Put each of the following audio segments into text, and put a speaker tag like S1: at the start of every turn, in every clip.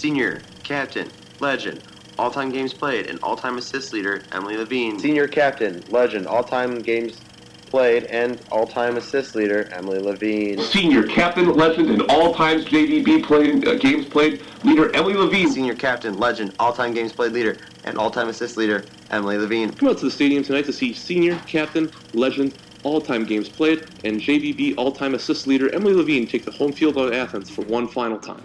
S1: Senior captain, legend, all-time games played, and all-time assist leader, Emily Levine.
S2: Senior captain, legend, all-time games played, and all-time assist leader, Emily Levine.
S3: Senior captain, legend, and all-time JVB games played leader, Emily Levine.
S1: Senior captain, legend, all-time games played leader, and all-time assist leader, Emily Levine.
S4: Come out to the stadium tonight to see senior captain, legend, all-time games played, and JVB all-time assist leader, Emily Levine, take the home field of Athens for one final time.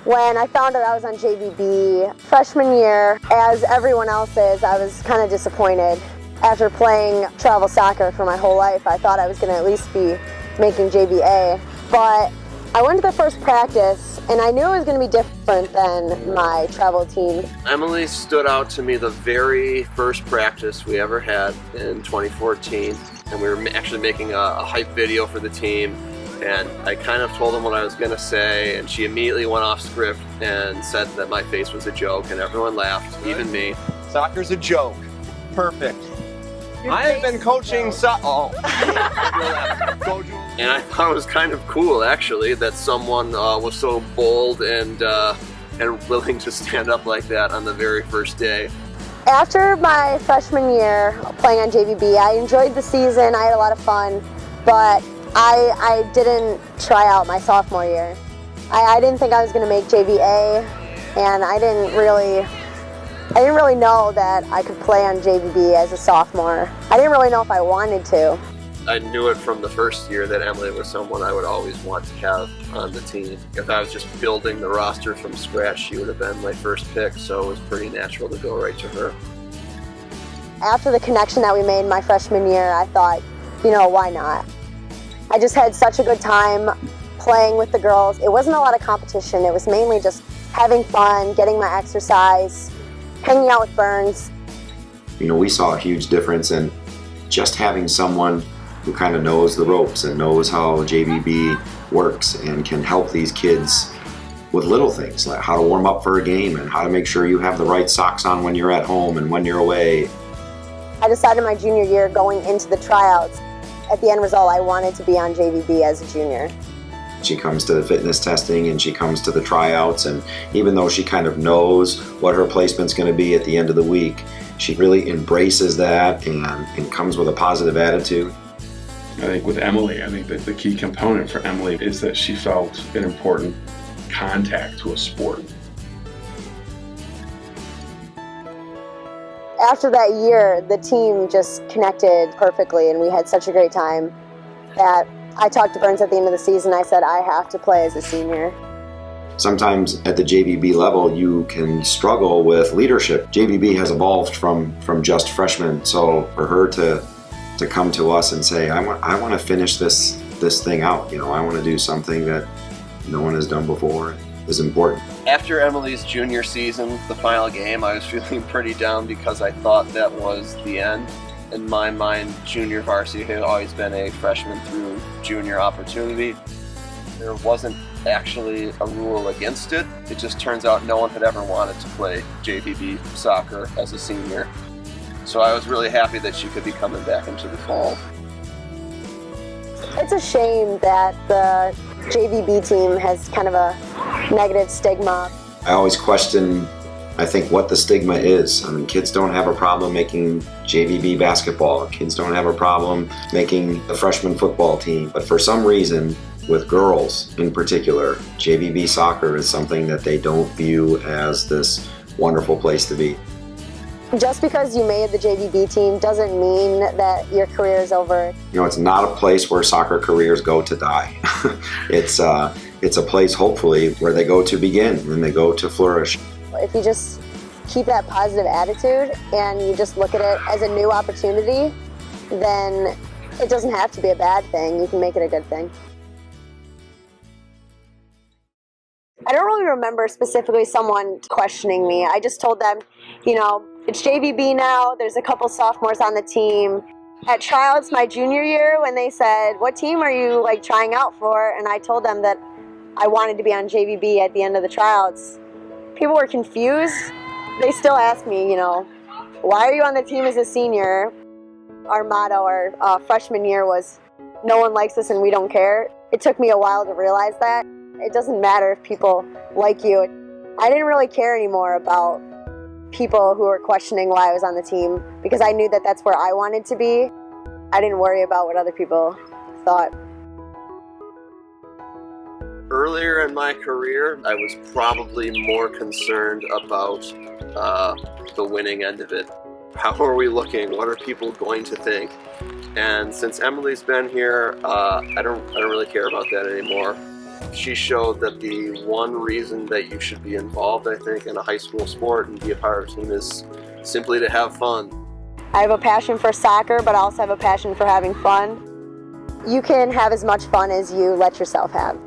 S5: When I found out I was on JVB freshman year, as everyone else is, I was kind of disappointed. After playing travel soccer for my whole life, I thought I was going to at least be making JVA. But I went to the first practice, and I knew it was going to be different than my travel team.
S6: Emily stood out to me the very first practice we ever had in 2014, and we were actually making a hype video for the team. And I kind of told them what I was going to say, and she immediately went off script and said that my face was a joke, and everyone laughed, even me.
S7: Soccer's a joke. Perfect. I have been coaching soccer.
S6: And I thought it was kind of cool, actually, that someone was so bold and willing to stand up like that on the very first day.
S5: After my freshman year playing on JVB, I enjoyed the season. I had a lot of fun, but I didn't try out my sophomore year. I didn't think I was going to make JVA, and I didn't really know that I could play on JVB as a sophomore. I didn't really know if I wanted to.
S6: I knew it from the first year that Emily was someone I would always want to have on the team. If I was just building the roster from scratch, she would have been my first pick, so it was pretty natural to go right to her.
S5: After the connection that we made my freshman year, I thought, why not? I just had such a good time playing with the girls. It wasn't a lot of competition. It was mainly just having fun, getting my exercise, hanging out with Burns.
S8: We saw a huge difference in just having someone who kind of knows the ropes and knows how JVB works and can help these kids with little things like how to warm up for a game and how to make sure you have the right socks on when you're at home and when you're away.
S5: I decided my junior year going into the tryouts. At the end result, I wanted to be on JVB as a junior.
S8: She comes to the fitness testing and she comes to the tryouts, and even though she kind of knows what her placement's going to be at the end of the week, she really embraces that and comes with a positive attitude.
S3: I think with Emily, that the key component for Emily is that she felt an important contact to a sport.
S5: After that year, the team just connected perfectly, and we had such a great time that I talked to Burns at the end of the season. I said, I have to play as a senior.
S8: Sometimes at the JVB level, you can struggle with leadership. JVB has evolved from just freshmen, so for her to come to us and say, I want to finish this thing out. I want to do something that no one has done before is important.
S6: After Emily's junior season, the final game, I was feeling pretty down because I thought that was the end. In my mind, junior varsity had always been a freshman through junior opportunity. There wasn't actually a rule against it. It just turns out no one had ever wanted to play JVB soccer as a senior. So I was really happy that she could be coming back into the fall.
S5: It's a shame that the JVB team has kind of a negative stigma.
S8: I always question, I think, what the stigma is. Kids don't have a problem making JVB basketball. Kids don't have a problem making the freshman football team. But for some reason, with girls in particular, JVB soccer is something that they don't view as this wonderful place to be.
S5: Just because you made the JVB team doesn't mean that your career is over.
S8: It's not a place where soccer careers go to die. It's a place, hopefully, where they go to begin and they go to flourish.
S5: If you just keep that positive attitude and you just look at it as a new opportunity, then it doesn't have to be a bad thing. You can make it a good thing. I don't really remember specifically someone questioning me. I just told them, it's JVB now. There's a couple sophomores on the team. At tryouts my junior year, when they said, what team are you trying out for? And I told them that I wanted to be on JVB at the end of the tryouts. People were confused. They still ask me, why are you on the team as a senior? Our motto our freshman year was, no one likes us and we don't care. It took me a while to realize that. It doesn't matter if people like you. I didn't really care anymore about people who were questioning why I was on the team because I knew that that's where I wanted to be. I didn't worry about what other people thought.
S6: Earlier in my career, I was probably more concerned about the winning end of it. How are we looking? What are people going to think? And since Emily's been here, I don't really care about that anymore. She showed that the one reason that you should be involved, I think, in a high school sport and be a part of a team is simply to have fun.
S5: I have a passion for soccer, but I also have a passion for having fun. You can have as much fun as you let yourself have.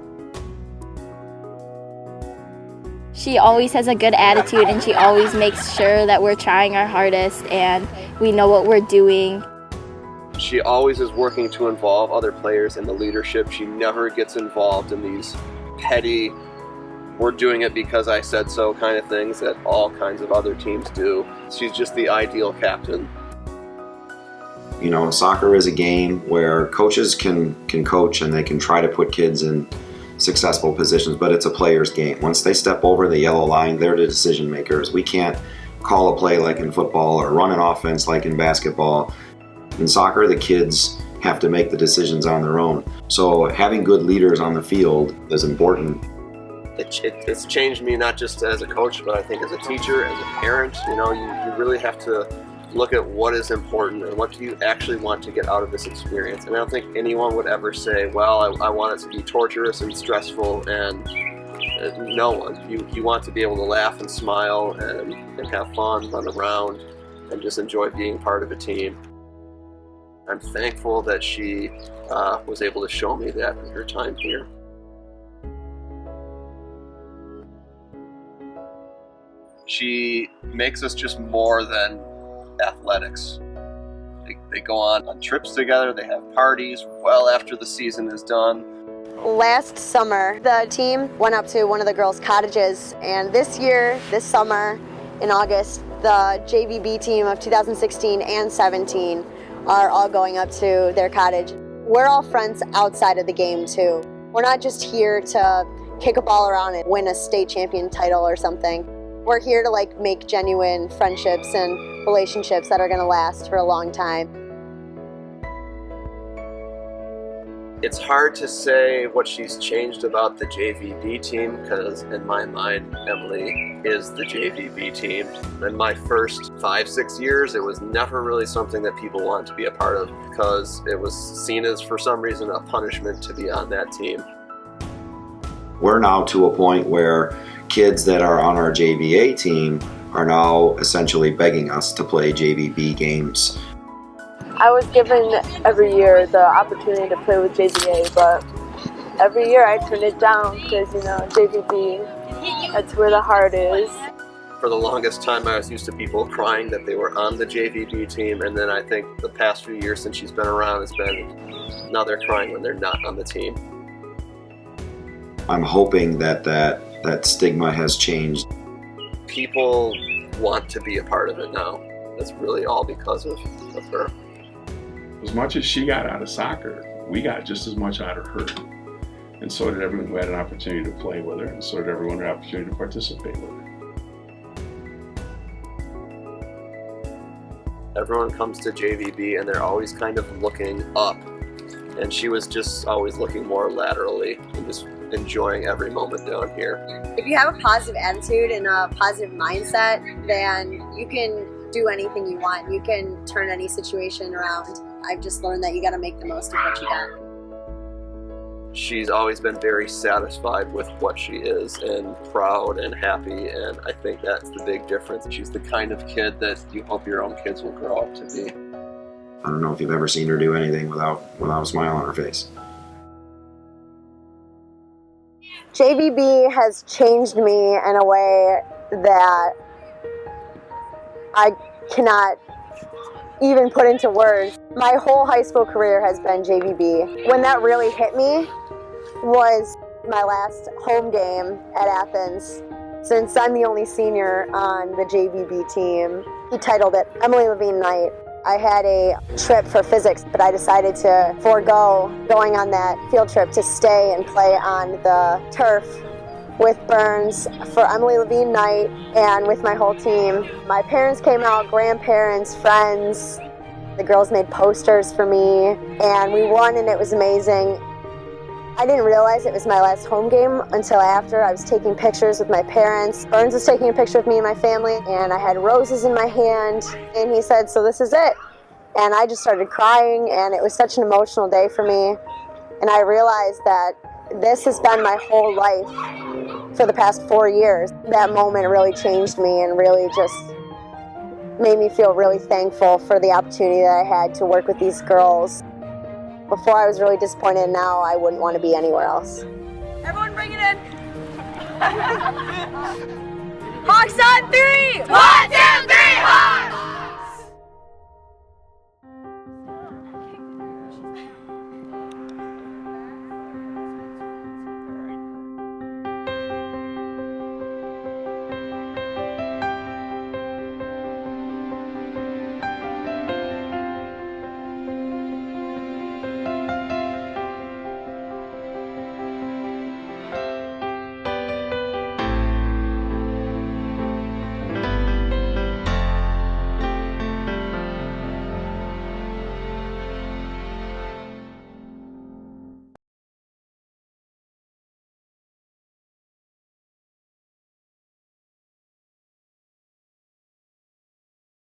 S9: She always has a good attitude and she always makes sure that we're trying our hardest and we know what we're doing.
S6: She always is working to involve other players in the leadership. She never gets involved in these petty, we're doing it because I said so kind of things that all kinds of other teams do. She's just the ideal captain.
S8: You know, soccer is a game where coaches can coach and they can try to put kids in successful positions, but it's a player's game. Once they step over the yellow line, they're the decision makers. We can't call a play like in football or run an offense like in basketball. In soccer, the kids have to make the decisions on their own. So having good leaders on the field is important.
S6: It's changed me not just as a coach, but I think as a teacher, as a parent. You know, you really have to look at what is important and what do you actually want to get out of this experience. And I don't think anyone would ever say, well, I want it to be torturous and stressful, and no one. You want to be able to laugh and smile and have fun, run around, and just enjoy being part of a team. I'm thankful that she was able to show me that in her time here. She makes us just more than athletics. They go on trips together, they have parties well after the season is done.
S5: Last summer, the team went up to one of the girls' cottages, and this summer, in August, the JVB team of 2016 and 17 are all going up to their cottage. We're all friends outside of the game too. We're not just here to kick a ball around and win a state champion title or something. We're here to make genuine friendships and relationships that are going to last for a long time.
S6: It's hard to say what she's changed about the JVB team because in my mind, Emily is the JVB team. In my first 5-6 years, it was never really something that people wanted to be a part of because it was seen as, for some reason, a punishment to be on that team.
S8: We're now to a point where kids that are on our JVA team are now essentially begging us to play JVB games.
S10: I was given every year the opportunity to play with JVA, but every year I turned it down because, JVB, that's where the heart is.
S6: For the longest time, I was used to people crying that they were on the JVB team, and then I think the past few years since she's been around, it's been now they're crying when they're not on the team.
S8: I'm hoping that stigma has changed.
S6: People want to be a part of it now. That's really all because of her.
S3: As much as she got out of soccer, we got just as much out of her. And so did everyone who had an opportunity to play with her, and so did everyone who had an opportunity to participate with her.
S6: Everyone comes to JVB and they're always kind of looking up. And she was just always looking more laterally and just enjoying every moment down here.
S5: If you have a positive attitude and a positive mindset, then you can do anything you want. You can turn any situation around. I've just learned that you got to make the most of what you got.
S6: She's always been very satisfied with what she is and proud and happy, and I think that's the big difference. She's the kind of kid that you hope your own kids will grow up to be.
S8: I don't know if you've ever seen her do anything without a smile on her face.
S5: JVB has changed me in a way that I cannot even put into words. My whole high school career has been JVB. When that really hit me was my last home game at Athens. Since I'm the only senior on the JVB team, he titled it Emily Levine Night. I had a trip for physics, but I decided to forego going on that field trip to stay and play on the turf with Burns for Emily Levine night and with my whole team. My parents came out, grandparents, friends. The girls made posters for me, and we won, and it was amazing. I didn't realize it was my last home game until after. I was taking pictures with my parents. Burns was taking a picture of me and my family, and I had roses in my hand, and he said, "So this is it." And I just started crying, and it was such an emotional day for me. And I realized that this has been my whole life for the past 4 years. That moment really changed me and really just made me feel really thankful for the opportunity that I had to work with these girls. Before I was really disappointed, now I wouldn't want to be anywhere else.
S11: Everyone bring it in. Hawks on 3! 1, 2,